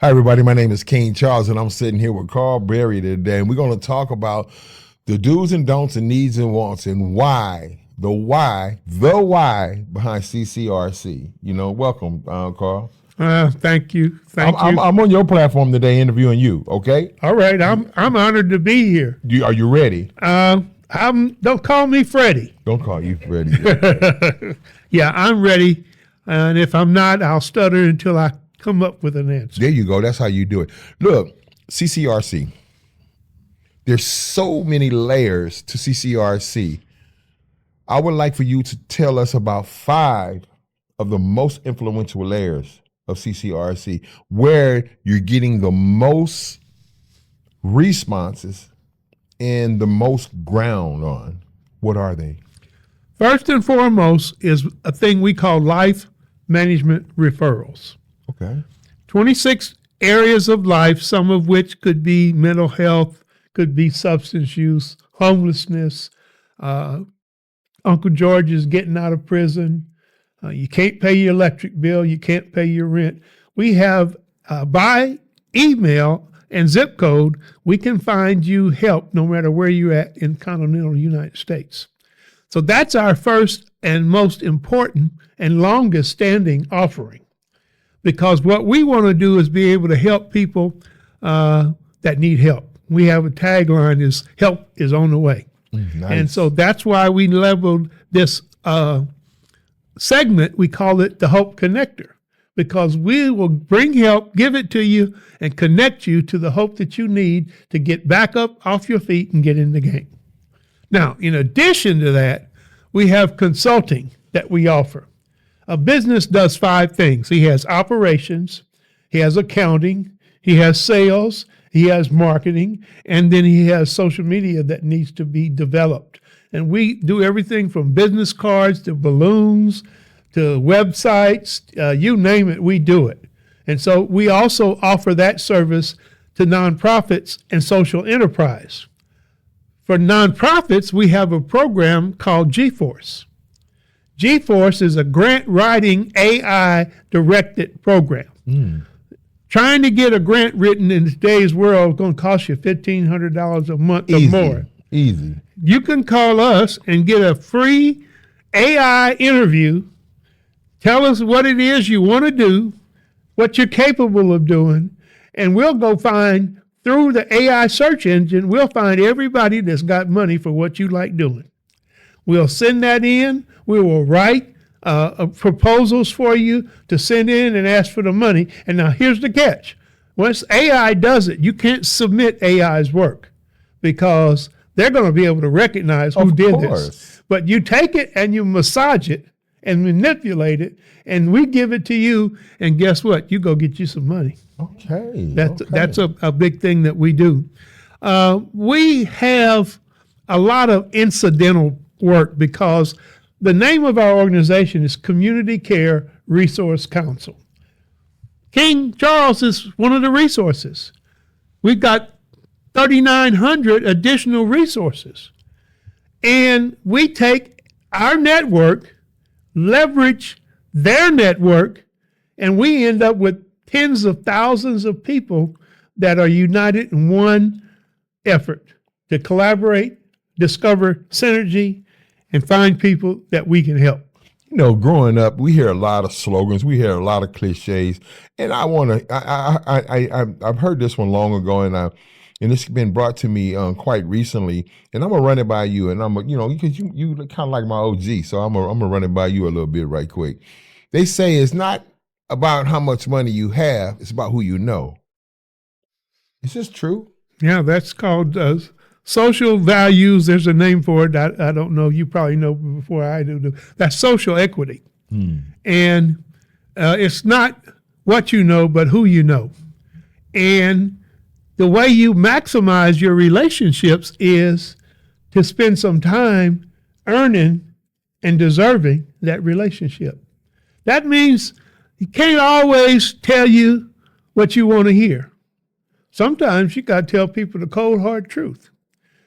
Hi, everybody. My name is King Charles, and I'm sitting here with Karl Berry today, and we're going to talk about the do's and don'ts and needs and wants and the why behind CCRC. Welcome, Karl. Thank you. I'm on your platform today interviewing you, okay? All right. I'm honored to be here. Are you ready? Don't call me Freddie. Don't call you Freddie. Yeah, I'm ready. And if I'm not, I'll stutter until I come up with an answer. There you go. That's how you do it. Look, CCRC. There's so many layers to CCRC. I would like for you to tell us about 5 of the most influential layers of CCRC, where you're getting the most responses and the most ground on. What are they? First and foremost is a thing we call life management referrals. Okay. 26 areas of life, some of which could be mental health, could be substance use, homelessness. Uncle George is getting out of prison. You can't pay your electric bill. You can't pay your rent. We have, by email and zip code, we can find you help no matter where you're at in continental United States. So that's our first and most important and longest standing offering. Because what we want to do is be able to help people that need help. We have a tagline is help is on the way. Nice. And so that's why we labeled this segment, we call it the Hope Connector, because we will bring help, give it to you, and connect you to the hope that you need to get back up off your feet and get in the game. Now, in addition to that, we have consulting that we offer. A business does 5 things. He has operations, he has accounting, he has sales, he has marketing, and then he has social media that needs to be developed. And we do everything from business cards to balloons to websites, you name it, we do it. And so we also offer that service to nonprofits and social enterprise. For nonprofits, we have a program called G-Force. G-Force is a grant writing AI directed program. Trying to get a grant written in today's world is going to cost you $1,500 a month or more. Easy. You can call us and get a free AI interview. Tell us what it is you want to do, what you're capable of doing, and we'll go find, through the AI search engine, we'll find everybody that's got money for what you like doing. We'll send that in. We will write proposals for you to send in and ask for the money. And now here's the catch. Once AI does it, you can't submit AI's work because they're going to be able to recognize who did this. But you take it and you massage it and manipulate it, and we give it to you, and guess what? You go get you some money. Okay. That's a big thing that we do. We have a lot of incidental work because the name of our organization is Community Care Resource Council. King Charles is one of the resources. We've got 3,900 additional resources. And we take our network, leverage their network, and we end up with tens of thousands of people that are united in one effort to collaborate, discover synergy, and find people that we can help. Growing up, we hear a lot of slogans, we hear a lot of cliches, and I've heard this one long ago, and it's been brought to me quite recently, and I'm gonna run it by you, and because you kind of like my OG, so I'm gonna run it by you a little bit right quick. They say it's not about how much money you have; it's about who you know. Is this true? Yeah, that's called social values. There's a name for it. I don't know. You probably know before I do. That's social equity. And it's not what you know, but who you know. And the way you maximize your relationships is to spend some time earning and deserving that relationship. That means he can't always tell you what you want to hear. Sometimes you got to tell people the cold, hard truth.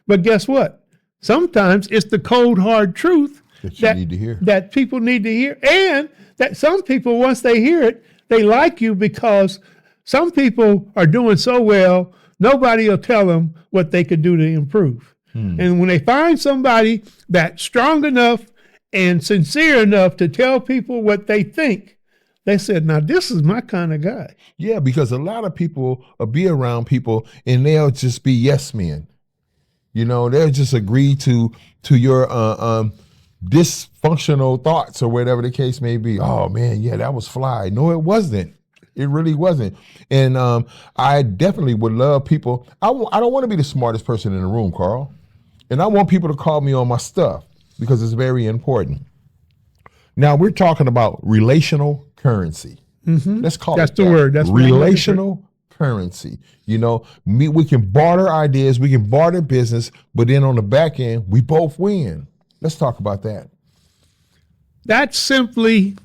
But guess what? Sometimes it's the cold, hard truth that people need to hear. And that some people, once they hear it, they like you because Some people are doing so well, nobody will tell them what they could do to improve. And when they find somebody that's strong enough and sincere enough to tell people what they think, they said, now this is my kind of guy. Yeah, because a lot of people will be around people and they'll just be yes men. You know, they'll just agree to your dysfunctional thoughts or whatever the case may be. Oh man, yeah, that was fly. No, it wasn't. It really wasn't. And I definitely would love people. I don't want to be the smartest person in the room, Karl. And I want people to call me on my stuff because it's very important. Now we're talking about relational currency. Let's call That's it the that. word. That's Relational currency. You know, we can barter ideas, we can barter business, but then on the back end, we both win. Let's talk about that. That's simply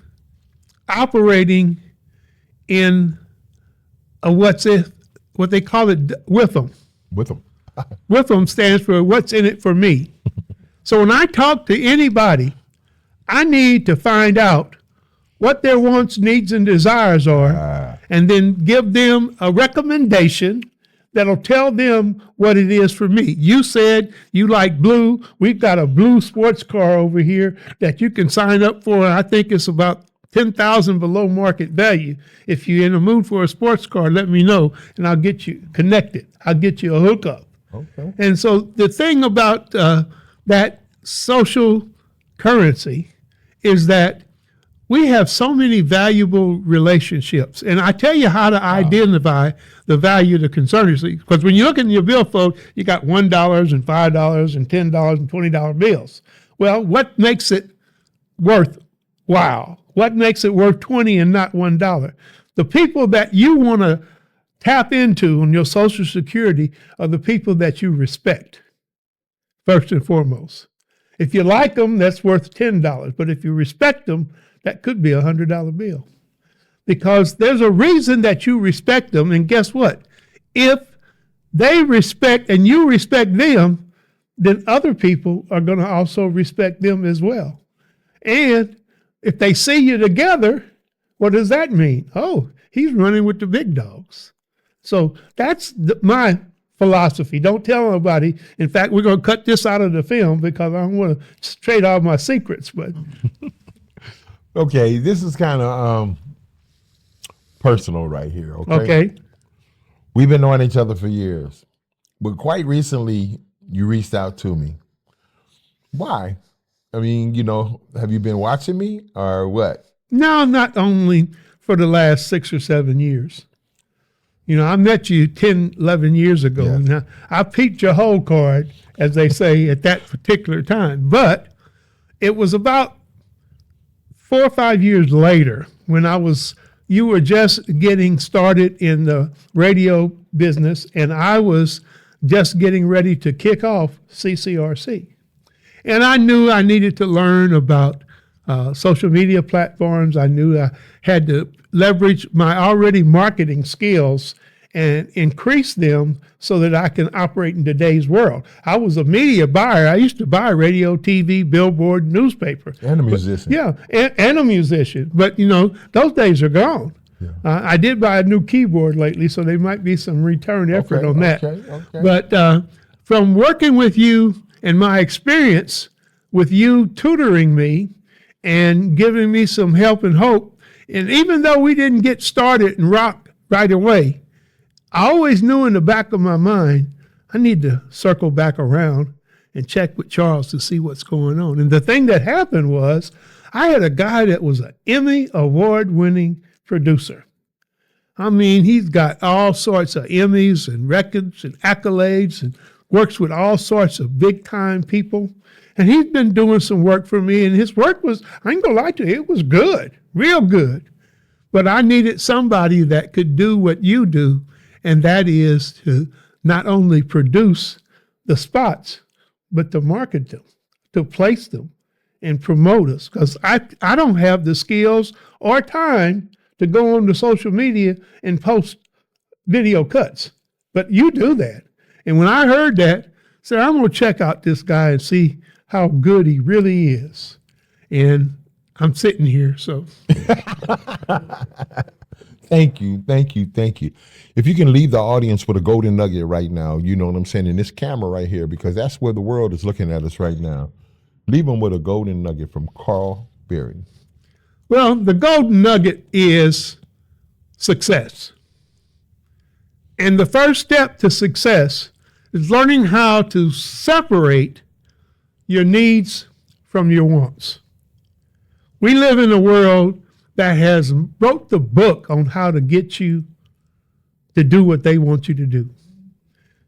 operating in what they call it with them. With them. With them stands for what's in it for me. So when I talk to anybody, I need to find out what their wants, needs, and desires are, and then give them a recommendation that'll tell them what it is for me. You said you like blue. We've got a blue sports car over here that you can sign up for. I think it's about $10,000 below market value. If you're in the mood for a sports car, let me know, and I'll get you connected. I'll get you a hookup. Okay. And so the thing about that social currency is that we have so many valuable relationships. And I tell you how to identify the value of the conservancy. Because when you look in your billfold, you got $1 and $5 and $10 and $20 bills. Well, what makes it worth wow? What makes it worth $20 and not $1? The people that you want to tap into on your Social Security are the people that you respect, first and foremost. If you like them, that's worth $10. But if you respect them, that could be a $100 bill. Because there's a reason that you respect them. And guess what? If they respect and you respect them, then other people are going to also respect them as well. And if they see you together, what does that mean? Oh, he's running with the big dogs. So that's my philosophy. Don't tell nobody. In fact, we're going to cut this out of the film because I don't want to trade all my secrets. But okay, this is kind of personal right here. Okay. We've been knowing each other for years, but quite recently you reached out to me. Why? I mean, you know, have you been watching me or what? No, not only for the last 6 or 7 years. You know, I met you 10, 11 years ago. Yes. Now, I peeked your whole card, as they say, at that particular time. But it was about 4 or 5 years later when you were just getting started in the radio business, and I was just getting ready to kick off CCRC. And I knew I needed to learn about social media platforms. I knew I had to leverage my already marketing skills and increase them so that I can operate in today's world. I was a media buyer. I used to buy radio, TV, billboard, newspaper. And a musician. And a musician. But, you know, those days are gone. Yeah. I did buy a new keyboard lately, so there might be some return effort on that. Okay. But from working with you and my experience with you tutoring me and giving me some help and hope, and even though we didn't get started and rock right away, I always knew in the back of my mind, I need to circle back around and check with Charles to see what's going on. And the thing that happened was I had a guy that was an Emmy award-winning producer. I mean, he's got all sorts of Emmys and records and accolades and works with all sorts of big-time people. And he's been doing some work for me, and his work was, I ain't gonna lie to you, it was good, real good. But I needed somebody that could do what you do, and that is to not only produce the spots, but to market them, to place them, and promote us. Because I don't have the skills or time to go on to social media and post video cuts. But you do that. And when I heard that, I said, I'm going to check out this guy and see how good he really is. And I'm sitting here, so. Thank you, thank you, thank you. If you can leave the audience with a golden nugget right now, you know what I'm saying, in this camera right here, because that's where the world is looking at us right now. Leave them with a golden nugget from Karl Berry. Well, the golden nugget is success. And the first step to success is learning how to separate your needs from your wants. We live in a world that has wrote the book on how to get you to do what they want you to do.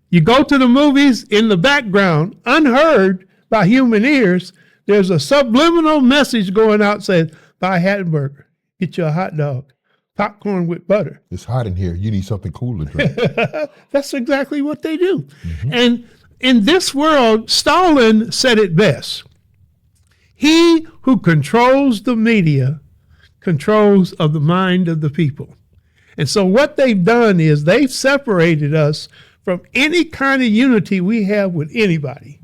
You go to the movies, in the background, unheard by human ears, there's a subliminal message going out saying, buy a hamburger, get you a hot dog, popcorn with butter. It's hot in here. You need something cool to drink. That's exactly what they do. Mm-hmm. And in this world, Stalin said it best. He who controls the media controls of the mind of the people. And so what they've done is they've separated us from any kind of unity we have with anybody.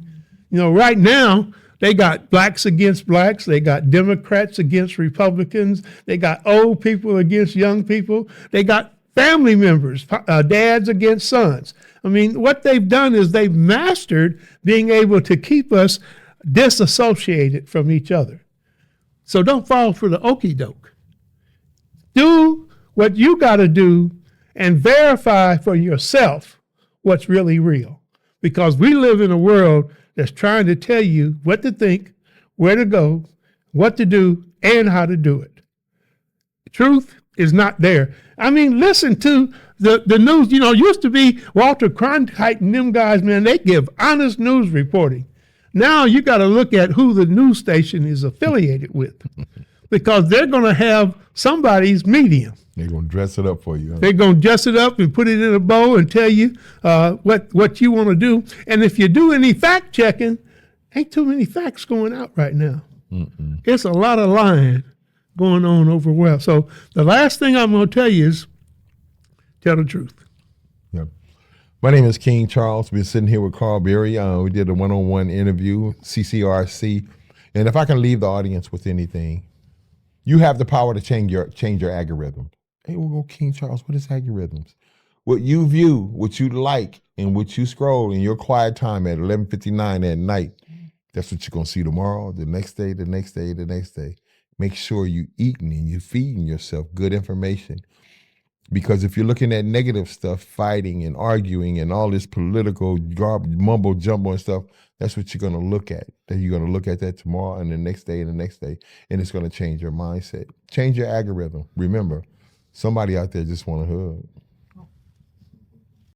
You know, right now, they got blacks against blacks. They got Democrats against Republicans. They got old people against young people. They got family members, dads against sons. I mean, what they've done is they've mastered being able to keep us disassociated from each other. So don't fall for the okie doke. Do what you got to do and verify for yourself what's really real. Because we live in a world that's trying to tell you what to think, where to go, what to do, and how to do it. Truth is not there. I mean, listen to the news. You know, used to be Walter Cronkite and them guys, man, they give honest news reporting. Now you got to look at who the news station is affiliated with because they're going to have somebody's medium. They're going to dress it up for you. Huh? They're going to dress it up and put it in a bow and tell you what you want to do. And if you do any fact checking, ain't too many facts going out right now. Mm-mm. It's a lot of lying going on over well. So the last thing I'm going to tell you is tell the truth. Yep. My name is King Charles. We're sitting here with Karl Berry. We did a one-on-one interview, CCRC. And if I can leave the audience with anything, you have the power to change your algorithm. Hey, we'll go, King Charles, what is algorithms? What you view, what you like, and what you scroll in your quiet time at 11:59 at night, that's what you're going to see tomorrow, the next day, the next day, the next day. Make sure you're eating and you're feeding yourself good information. Because if you're looking at negative stuff, fighting and arguing and all this political garbage, mumbo jumbo and stuff, that's what you're going to look at. Then you're going to look at that tomorrow and the next day and the next day, and it's going to change your mindset. Change your algorithm. Remember, somebody out there just want a hug.